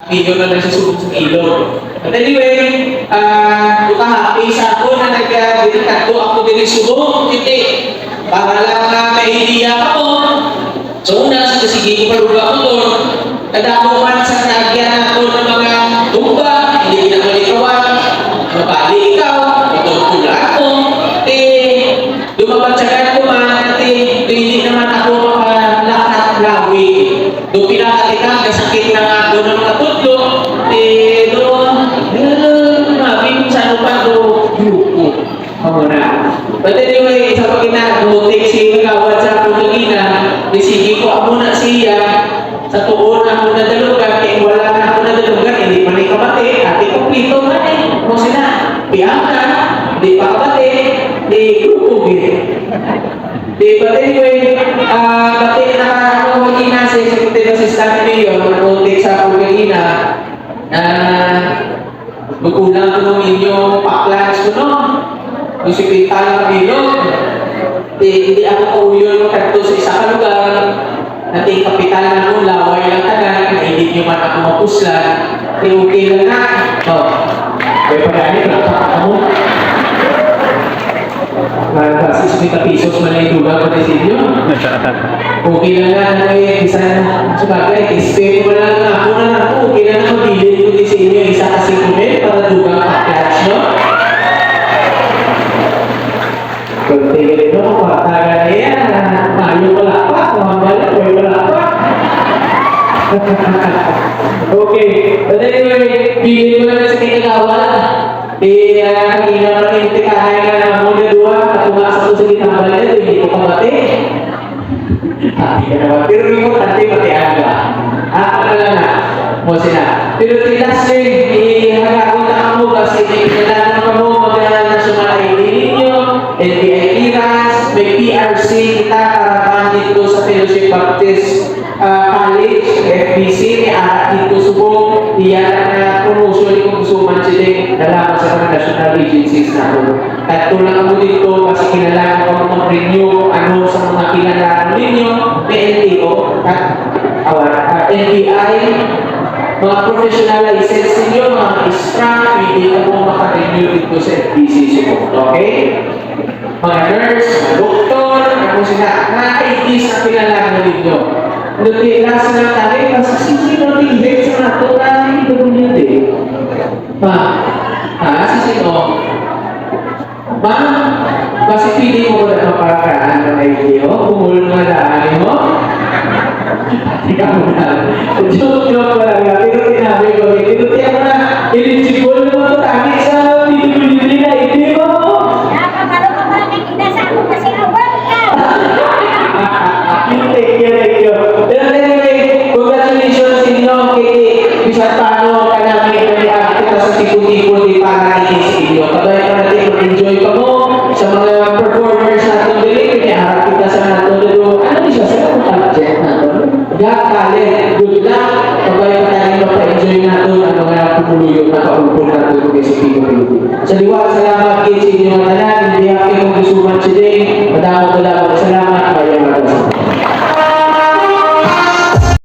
Video na lang sa subok sa ilog. But anyway, happy sa ako na nag-dedikado ako din sa subok. Hindi. Para lang na may idea ako. So una, sige ko paruga ako doon. Kadamo man sa nagyan ako ng mga tumba, hindi na malikawan. Mabali ikaw, matutula ako. Lumabagsagan ko man, hindi naman ako lahat lawi. Doon pinakatikang, kasakit na nga doon ng mga tutlo. Doon, mabing sa ano pa doon, grupo. Pamuna. But anyway, sa pagkinagutik si Kawad sa Pagkagina, sige ko ako na siya, sa tuon ako na dalugan, kaya wala na ako na dalugan, hindi pa rin kabati, ati kumplito na kung sila, piyangka, hindi pa kabati, di grupo but anyway, bati na ako magina sa executive assistant mayor, mag-contact sa Pagkagina, magkulang ko ng inyong paklans ko no, yung sekretary ng ilog, hindi ako kauyo yung kanto sa isa ka lugar, nating kapital na nung laway lang tanan, na hindi nyo man ako mapuslan, okay lang na. Kaya pagkani, nakakaka mo. Kasi 60 pesos man yung tulang ko na sa inyo. Okay lang na, isa na, sabagay, expect mo lang na ako na ako, okay lang na mabilin ko din sa inyo, isa kasi kumin para dugang ka-clutch, no? Kung tingin mo, pataga na yan, tayo wala pa, kumambala, tayo wala pa. Okay, but anyway, bilin mo na sa kinagawan. Kanina na rin tikahay ka na muna doon, at umasa ko sa kinagawan, hindi ko pamati. Pero hindi mo tanti pati aga. Ano lang na, mo sila. Pero lastly, ihagawin na kamo kasi kailangan mo mag-national ID ninyo, NBI clearance, may PRC kita karapan dito sa Fellowship Baptist College, FBC, may arat dito subong, iyan na promotion kung gusto man sila nalaman sa mga national agencies na ito. At tulad mo dito, kasi kinalaman ko mag-renew ano sa mga kinalaman ninyo, may LTO, at NBI, mga professional license ninyo, mga extra, hindi na po makarenew dito sa FBC subong. Okay? Mga nurse, mga doktor, ano sila, mga IDs na pinalaman ninyo. Nuti last na tayo, kasi sino tingin sa nato na hindi ko niya din. Sino? Kasi pili mo ko na mapakaan ng idea mo, kumulong na daan mo. Tika mo na. Joke mo lang, pero tinabi ko, tinuti mo na, eligible mo ito tagi sa pili-pili na idea mo. Nakakalo ka ba nakikita sa ako kasi awal ka? Thank you. Pero anyway, congratulations inyo kay Bisat Pano ka namin kita sa tipo-tipo di para sa inyo. Kabay ka natin enjoy ka mo sa mga performers natin dili kaya harap kita sa nato dito. Ano siya sa project nato? Got talent. Good luck. Kabay ka natin mapa-enjoy nato ang mga pumuluyot na kaupon nato kay sa tipo-tipo. Sa liwa, salamat kay sa inyo tanan. Hindi ako kung gusto man sila. Madamo